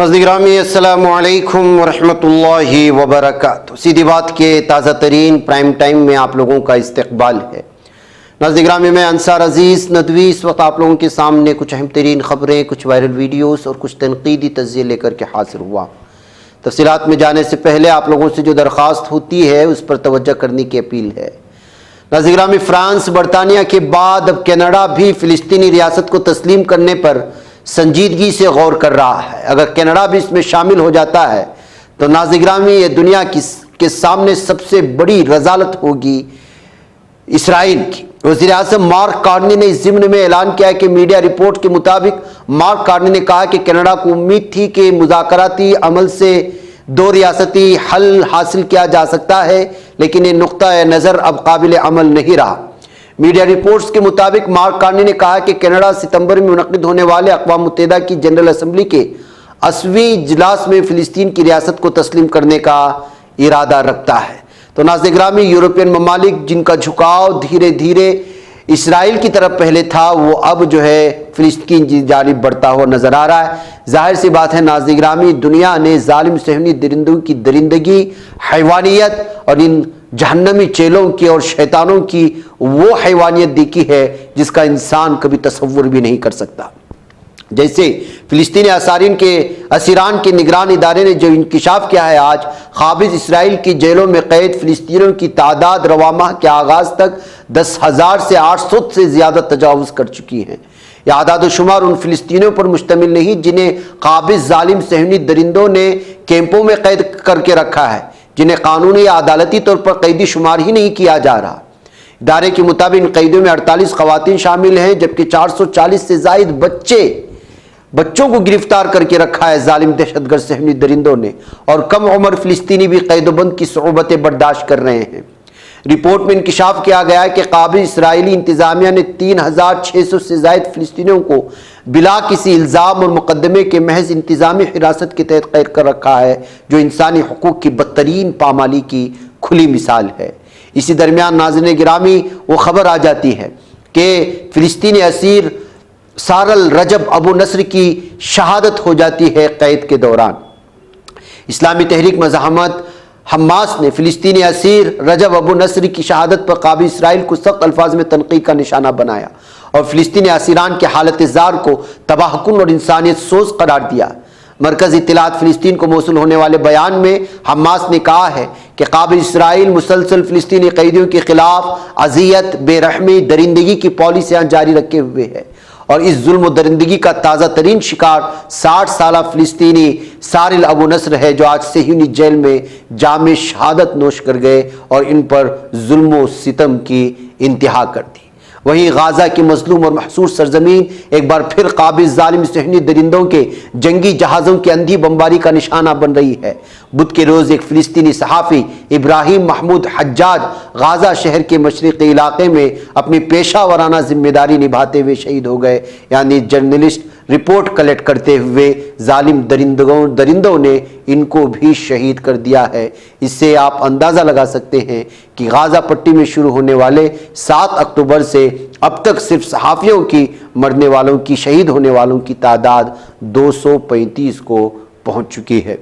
ناظرین گرامی السلام علیکم ورحمۃ اللہ وبرکاتہ۔ سیدھی بات کے تازہ ترین پرائم ٹائم میں آپ لوگوں کا استقبال ہے۔ ناظرین گرامی، میں انصار عزیز ندوی اس وقت آپ لوگوں کے سامنے کچھ اہم ترین خبریں، کچھ وائرل ویڈیوز اور کچھ تنقیدی تجزیے لے کر کے حاضر ہوا۔ تفصیلات میں جانے سے پہلے آپ لوگوں سے جو درخواست ہوتی ہے اس پر توجہ کرنے کی اپیل ہے۔ ناظرین گرامی، فرانس برطانیہ کے بعد اب کینیڈا بھی فلسطینی ریاست کو تسلیم کرنے پر سنجیدگی سے غور کر رہا ہے۔ اگر کینیڈا بھی اس میں شامل ہو جاتا ہے تو ناظرین گرامی یہ دنیا کے سامنے سب سے بڑی رذالت ہوگی اسرائیل کی۔ وزیر اعظم مارک کارنی نے اس ضمن میں اعلان کیا کہ میڈیا رپورٹ کے مطابق مارک کارنی نے کہا کہ کینیڈا کو امید تھی کہ مذاکراتی عمل سے دو ریاستی حل حاصل کیا جا سکتا ہے، لیکن یہ نقطہ نظر اب قابل عمل نہیں رہا۔ میڈیا رپورٹس کے مطابق مارک کارنی نے کہا کہ کینیڈا ستمبر میں منعقد ہونے والے اقوام متحدہ کی جنرل اسمبلی کے 80ویں اجلاس میں فلسطین کی ریاست کو تسلیم کرنے کا ارادہ رکھتا ہے۔ تو ناظرین گرامی، یورپین ممالک جن کا جھکاؤ دھیرے دھیرے اسرائیل کی طرف پہلے تھا، وہ اب جو ہے فلسطین کی جانب بڑھتا ہوا نظر آ رہا ہے۔ ظاہر سی بات ہے ناظرین گرامی، دنیا نے ظالم صہیونی درندوں کی درندگی، حیوانیت اور ان جہنمی چیلوں کی اور شیطانوں کی وہ حیوانیت دیکھی ہے جس کا انسان کبھی تصور بھی نہیں کر سکتا۔ جیسے فلسطینی اسیران کے نگران ادارے نے جو انکشاف کیا ہے، آج قابض اسرائیل کی جیلوں میں قید فلسطینیوں کی تعداد رواں ماہ کے آغاز تک 10,000 سے 800 سے زیادہ تجاوز کر چکی ہیں۔ یہ اعداد و شمار ان فلسطینیوں پر مشتمل نہیں جنہیں قابض ظالم صہیونی درندوں نے کیمپوں میں قید کر کے رکھا ہے، جنہیں قانونی یا عدالتی طور پر قیدی شمار ہی نہیں کیا جا رہا۔ ادارے کے مطابق ان قیدیوں میں 48 خواتین شامل ہیں، جبکہ 440 سے زائد بچوں کو گرفتار کر کے رکھا ہے ظالم دہشت گرد صہیونی درندوں نے، اور کم عمر فلسطینی بھی قید و بند کی صعوبتیں برداشت کر رہے ہیں۔ رپورٹ میں انکشاف کیا گیا ہے کہ قابض اسرائیلی انتظامیہ نے 3,600 سے زائد فلسطینیوں کو بلا کسی الزام اور مقدمے کے محض انتظامی حراست کے تحت قید کر رکھا ہے، جو انسانی حقوق کی بدترین پامالی کی کھلی مثال ہے۔ اسی درمیان ناظرین گرامی، وہ خبر آ جاتی ہے کہ فلسطینی اسیر سارل رجب ابو نصر کی شہادت ہو جاتی ہے قید کے دوران۔ اسلامی تحریک مزاحمت حماس نے فلسطینی اسیر رجب ابو نصر کی شہادت پر قابض اسرائیل کو سخت الفاظ میں تنقید کا نشانہ بنایا اور فلسطینی اسیران کی حالت زار کو تباہ کن اور انسانیت سوز قرار دیا۔ مرکز اطلاعات فلسطین کو موصول ہونے والے بیان میں حماس نے کہا ہے کہ قابض اسرائیل مسلسل فلسطینی قیدیوں کے خلاف اذیت، بے رحمی، درندگی کی پالیسیاں جاری رکھے ہوئے ہے، اور اس ظلم و درندگی کا تازہ ترین شکار 60 سالہ فلسطینی سارل ابو نصر ہے، جو آج صہیونی جیل میں جام شہادت نوش کر گئے اور ان پر ظلم و ستم کی انتہا کر دی۔ وہیں غازہ کی مظلوم اور محصور سرزمین ایک بار پھر قابض ظالم صہیونی درندوں کے جنگی جہازوں کی اندھی بمباری کا نشانہ بن رہی ہے۔ بدھ کے روز ایک فلسطینی صحافی ابراہیم محمود حجاج غازہ شہر کے مشرقی علاقے میں اپنی پیشہ ورانہ ذمہ داری نبھاتے ہوئے شہید ہو گئے، یعنی جرنلسٹ رپورٹ کلیکٹ کرتے ہوئے ظالم درندوں نے ان کو بھی شہید کر دیا ہے۔ اس سے آپ اندازہ لگا سکتے ہیں کہ غازہ پٹی میں شروع ہونے والے 7 اکتوبر سے اب تک صرف صحافیوں کی مرنے والوں کی، شہید ہونے والوں کی تعداد 235 کو پہنچ چکی ہے۔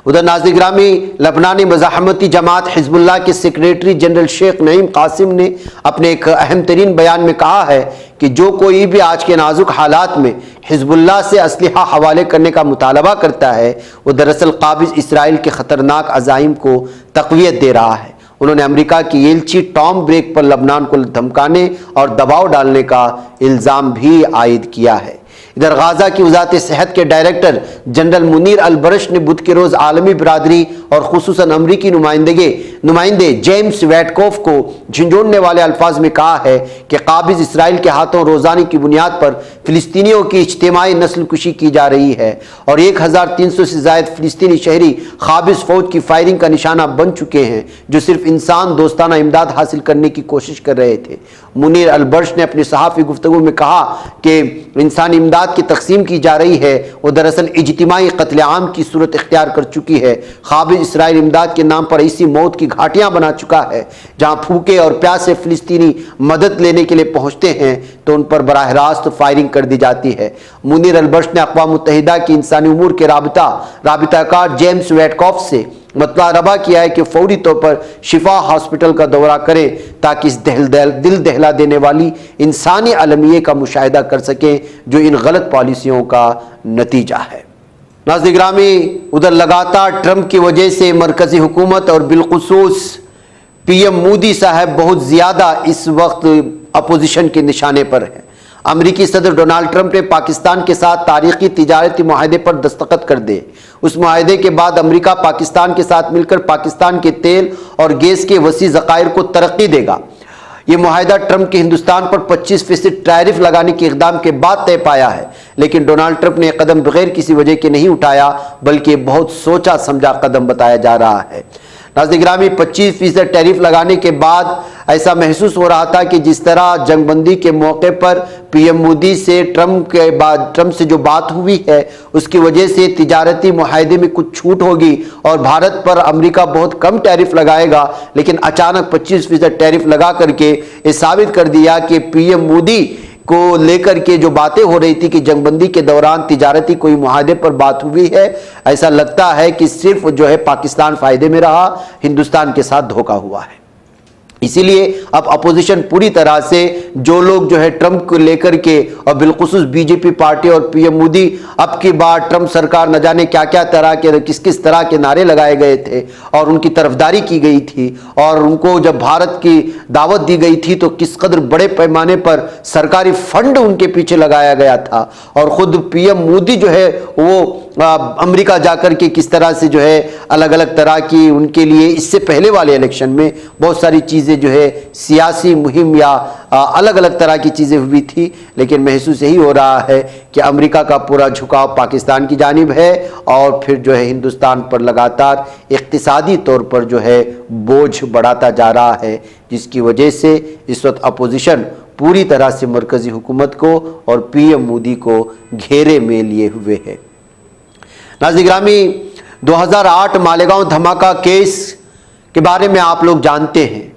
ادھر ناظرین گرامی، لبنانی مزاحمتی جماعت حزب اللہ کے سیکریٹری جنرل شیخ نعیم قاسم نے اپنے ایک اہم ترین بیان میں کہا ہے کہ جو کوئی بھی آج کے نازک حالات میں حزب اللہ سے اسلحہ حوالے کرنے کا مطالبہ کرتا ہے، وہ دراصل قابض اسرائیل کے خطرناک عزائم کو تقویت دے رہا ہے۔ انہوں نے امریکہ کی ایلچی ٹام بریک پر لبنان کو دھمکانے اور دباؤ ڈالنے کا الزام بھی عائد کیا ہے۔ ادھر غازہ کی وزارت صحت کے ڈائریکٹر جنرل منیر البرش نے بدھ کے روز عالمی برادری اور خصوصاً امریکی نمائندے جیمز ویٹکوف کو جھنجھوڑنے والے الفاظ میں کہا ہے کہ قابض اسرائیل کے ہاتھوں روزانہ کی بنیاد پر فلسطینیوں کی اجتماعی نسل کشی کی جا رہی ہے، اور 1,300 سے زائد فلسطینی شہری قابض فوج کی فائرنگ کا نشانہ بن چکے ہیں، جو صرف انسان دوستانہ امداد حاصل کرنے کی کوشش کر رہے تھے۔ منیر البرش نے اپنی صحافی گفتگو میں کہا کہ انسانی امداد امداد کی تقسیم کی جا رہی ہے وہ دراصل اجتماعی قتل عام کی صورت اختیار کر چکی ہے۔ قابض اسرائیل امداد کے نام پر ایسی موت کی گھاٹیاں بنا چکا ہے جہاں بھوکے اور پیاسے فلسطینی مدد لینے کے لیے پہنچتے ہیں تو ان پر براہ راست فائرنگ کر دی جاتی ہے۔ منیر البرش نے اقوام متحدہ کی انسانی امور کے رابطہ کار جیمز ویٹکاف سے مطالبہ کیا ہے کہ فوری طور پر شفا ہاسپٹل کا دورہ کریں تاکہ اس دل دہلا دینے والی انسانی المیے کا مشاہدہ کر سکیں جو ان غلط پالیسیوں کا نتیجہ ہے۔ ناظرین گرامی، ادھر لگاتار ٹرمپ کی وجہ سے مرکزی حکومت اور بالخصوص پی ایم مودی صاحب بہت زیادہ اس وقت اپوزیشن کے نشانے پر ہیں۔ امریکی صدر ڈونالڈ ٹرمپ نے پاکستان کے ساتھ تاریخی تجارتی معاہدے پر دستخط کر دیے۔ اس معاہدے کے بعد امریکہ پاکستان کے ساتھ مل کر پاکستان کے تیل اور گیس کے وسیع ذخائر کو ترقی دے گا۔ یہ معاہدہ ٹرمپ کے ہندوستان پر 25% ٹیرف لگانے کے اقدام کے بعد طے پایا ہے، لیکن ڈونالڈ ٹرمپ نے یہ قدم بغیر کسی وجہ کے نہیں اٹھایا بلکہ بہت سوچا سمجھا قدم بتایا جا رہا ہے۔ ناظرین گرامی، 25% ٹیرف لگانے کے بعد ایسا محسوس ہو رہا تھا کہ جس طرح جنگ بندی کے موقع پر پی ایم مودی سے ٹرمپ سے جو بات ہوئی ہے اس کی وجہ سے تجارتی معاہدے میں کچھ چھوٹ ہوگی اور بھارت پر امریکہ بہت کم ٹیرف لگائے گا، لیکن اچانک 25% ٹیرف لگا کر کے یہ ثابت کر دیا کہ پی ایم مودی کو لے کر کے جو باتیں ہو رہی تھی کہ جنگ بندی کے دوران تجارتی کوئی معاہدے پر بات ہوئی ہے، ایسا لگتا ہے کہ صرف جو ہے پاکستان فائدے میں رہا، ہندوستان کے ساتھ دھوکہ ہوا ہے۔ اسی لیے اب اپوزیشن پوری طرح سے جو لوگ جو ہے ٹرمپ کو لے کر کے اور بالخصوص بی جے پی پارٹی اور پی ایم مودی اب کی بار ٹرمپ سرکار نہ جانے کیا کیا طرح کے کس طرح کے نعرے لگائے گئے تھے اور ان کی طرفداری کی گئی تھی اور ان کو جب بھارت کی دعوت دی گئی تھی تو کس قدر بڑے پیمانے پر سرکاری فنڈ ان کے پیچھے لگایا گیا تھا اور خود پی ایم مودی جو ہے وہ امریکہ جا کر کے کس طرح سے جو ہے الگ الگ طرح کی ان کے لیے اس سے پہلے والے الیکشن میں بہت ساری چیزیں جو ہے سیاسی مہم یا الگ الگ طرح کی چیزیں ہوئی تھی، لیکن محسوس یہی ہو رہا ہے کہ امریکہ کا پورا جھکاؤ پاکستان کی جانب ہے اور پھر جو ہے ہندوستان پر لگاتار اقتصادی طور پر جو ہے بوجھ بڑھاتا جا رہا ہے، جس کی وجہ سے اس وقت اپوزیشن پوری طرح سے مرکزی حکومت کو اور پی ایم مودی کو گھیرے میں لیے ہوئے ہے۔ ناظرین گرامی، 2008 مالیگاؤں دھماکہ کیس کے بارے میں آپ لوگ جانتے ہیں۔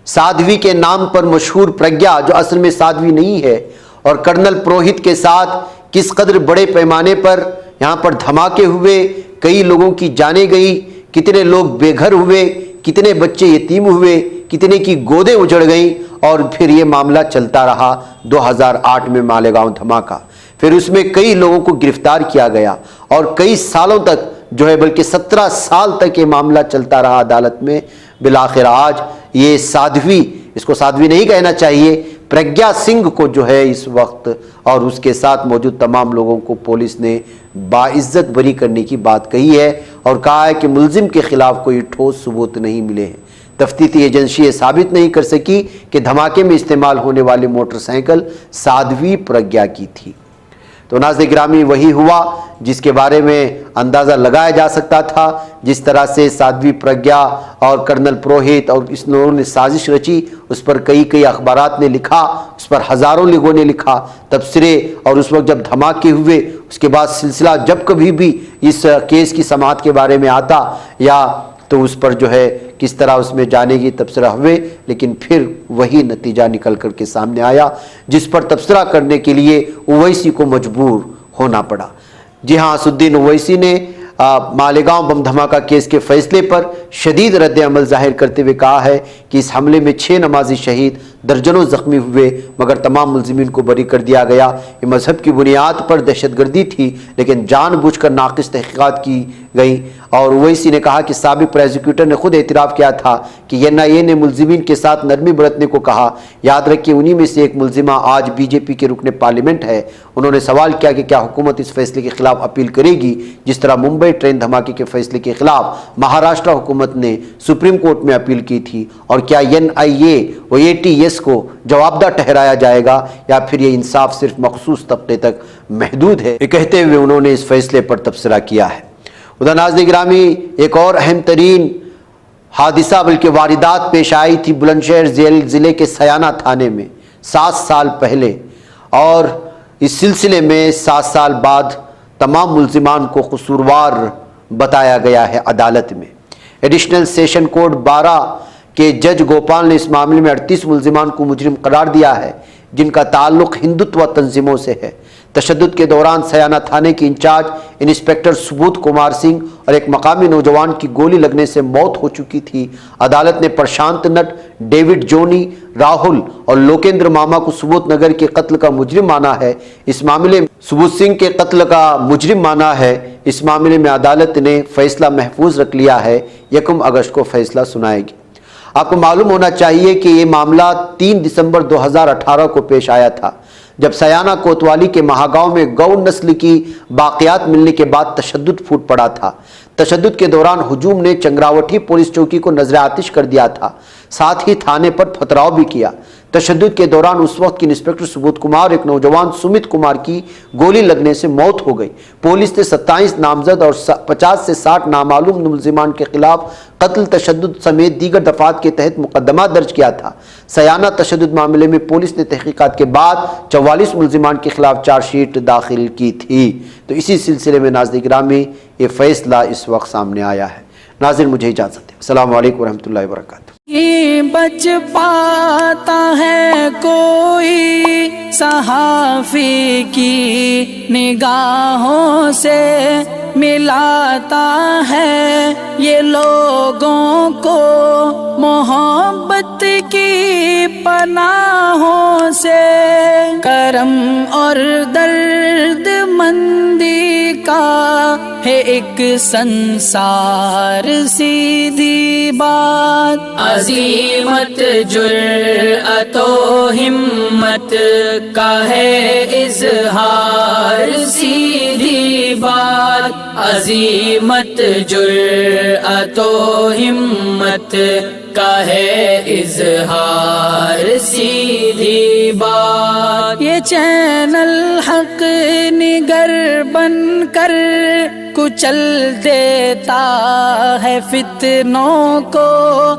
سادھوی کے نام پر مشہور پرگیا جو اصل میں سادھوی نہیں ہے اور کرنل پروہت کے ساتھ کس قدر بڑے پیمانے پر یہاں پر دھماکے ہوئے، کئی لوگوں کی جانیں گئی، کتنے لوگ بے گھر ہوئے، کتنے بچے یتیم ہوئے، کتنے کی گودیں اجڑ گئیں اور پھر یہ معاملہ چلتا رہا 2008 میں مالیگاؤں دھماکہ۔ پھر اس میں کئی لوگوں کو گرفتار کیا گیا اور کئی سالوں تک جو ہے بلکہ 17 سال تک یہ معاملہ چلتا رہا عدالت میں۔ بالآخر آج یہ سادھوی، اس کو سادھوی نہیں کہنا چاہیے، پرگیا سنگھ کو جو ہے اس وقت اور اس کے ساتھ موجود تمام لوگوں کو پولیس نے باعزت بری کرنے کی بات کہی ہے اور کہا ہے کہ ملزم کے خلاف کوئی ٹھوس ثبوت نہیں ملے ہیں۔ تفتیشی ایجنسی یہ ثابت نہیں کر سکی کہ دھماکے میں استعمال ہونے والی موٹر سائیکل سادھوی پرگیا کی تھی۔ تو ناظرین گرامی، وہی ہوا جس کے بارے میں اندازہ لگایا جا سکتا تھا، جس طرح سے سادھوی پرگیا اور کرنل پروہت اور اس نے سازش رچی، اس پر کئی اخبارات نے لکھا، اس پر ہزاروں لوگوں نے لکھا تبصرے، اور اس وقت جب دھماکے ہوئے اس کے بعد سلسلہ جب کبھی بھی اس کیس کی سماعت کے بارے میں آتا یا تو اس پر جو ہے کس طرح اس میں جانے کی تبصرہ ہوئے، لیکن پھر وہی نتیجہ نکل کر کے سامنے آیا جس پر تبصرہ کرنے کے لیے اویسی کو مجبور ہونا پڑا۔ جی ہاں، اسد الدین اویسی نے مالیگاؤں بم دھماکہ کیس کے فیصلے پر شدید رد عمل ظاہر کرتے ہوئے کہا ہے کہ اس حملے میں 6 نمازی شہید، درجنوں زخمی ہوئے، مگر تمام ملزمین کو بری کر دیا گیا۔ یہ مذہب کی بنیاد پر دہشت گردی تھی، لیکن جان بوجھ کر ناقص تحقیقات کی گئی۔ اور اویسی نے کہا کہ سابق پروسیکیوٹر نے خود اعتراف کیا تھا کہ NIA نے ملزمین کے ساتھ نرمی برتنے کو کہا۔ یاد رکھیں انہی میں سے ایک ملزمہ آج BJP کے رکن پارلیمنٹ ہے۔ انہوں نے سوال کیا کہ کیا حکومت اس فیصلے کے خلاف اپیل کرے گی جس طرح ممبئی ٹرین دھماکے کے فیصلے کے خلاف مہاراشٹر حکومت نے سپریم کورٹ میں اپیل کی تھی، اور کیا NIA و ATS کو جواب دہ ٹھہرایا جائے گا یا پھر یہ انصاف صرف مخصوص طبقے تک محدود ہے۔ یہ کہتے ہوئے انہوں نے اس فیصلے پر تبصرہ کیا ہے۔ ادھر ناظرین گرامی، ایک اور اہم ترین حادثہ بلکہ واردات پیش آئی تھی بلند شہر ضلع کے سیانہ تھانے میں 7 سال پہلے، اور اس سلسلے میں 7 سال بعد تمام ملزمان کو قصوروار بتایا گیا ہے عدالت میں۔ ایڈیشنل سیشن کورٹ 12 کے جج گوپال نے اس معاملے میں 38 ملزمان کو مجرم قرار دیا ہے جن کا تعلق ہندوتوا تنظیموں سے ہے۔ تشدد کے دوران سیانہ تھانے کی انچارج انسپکٹر سبوت کمار سنگھ اور ایک مقامی نوجوان کی گولی لگنے سے موت ہو چکی تھی۔ عدالت نے پرشانت نٹ، ڈیوڈ جونی، راہل اور لوکیندر ماما کو سبوت نگر کے قتل کا مجرم مانا ہے۔ اس معاملے میں سبوت سنگھ کے قتل کا مجرم مانا ہے۔ اس معاملے میں عدالت نے فیصلہ محفوظ رکھ لیا ہے۔ 1 اگست کو فیصلہ سنائے گی۔ آپ کو معلوم ہونا چاہیے کہ یہ معاملہ 3 دسمبر 2018 کو پیش آیا تھا، جب سیانہ کوتوالی کے مہاگاؤں میں گو نسل کی باقیات ملنے کے بعد تشدد پھوٹ پڑا تھا۔ تشدد کے دوران ہجوم نے چنگراوٹھی پولیس چوکی کو نظر آتش کر دیا تھا، ساتھ ہی تھانے پر پتھراؤ بھی کیا۔ تشدد کے دوران اس وقت کی انسپکٹر سبوت کمار ایک نوجوان سمت کمار کی گولی لگنے سے موت ہو گئی۔ پولیس نے 27 نامزد اور 50 سے 60 نامعلوم ملزمان کے خلاف قتل، تشدد سمیت دیگر دفعات کے تحت مقدمہ درج کیا تھا۔ سیانہ تشدد معاملے میں پولیس نے تحقیقات کے بعد 44 ملزمان کے خلاف چارج شیٹ داخل کی تھی۔ تو اسی سلسلے میں ناظرین گرامی یہ فیصلہ اس وقت سامنے آیا ہے۔ ناظرین مجھے اجازت دیں۔ السلام علیکم ورحمۃ اللہ وبرکاتہ۔ بچ پاتا ہے کوئی صحافی کی نگاہوں سے، ملاتا ہے یہ لوگوں کو محبت کی پناہوں سے۔ کرم اور درد مندی کا ہے ایک سنسار، سیدھی بات عظیمت جرأت و ہمت کا ہے اظہار، سیدھی بات عظیمت جرأت و ہمت کا ہے اظہار، سیدھی بات۔ یہ چینل حق نگر بن کر کچل دیتا ہے فتنوں کو،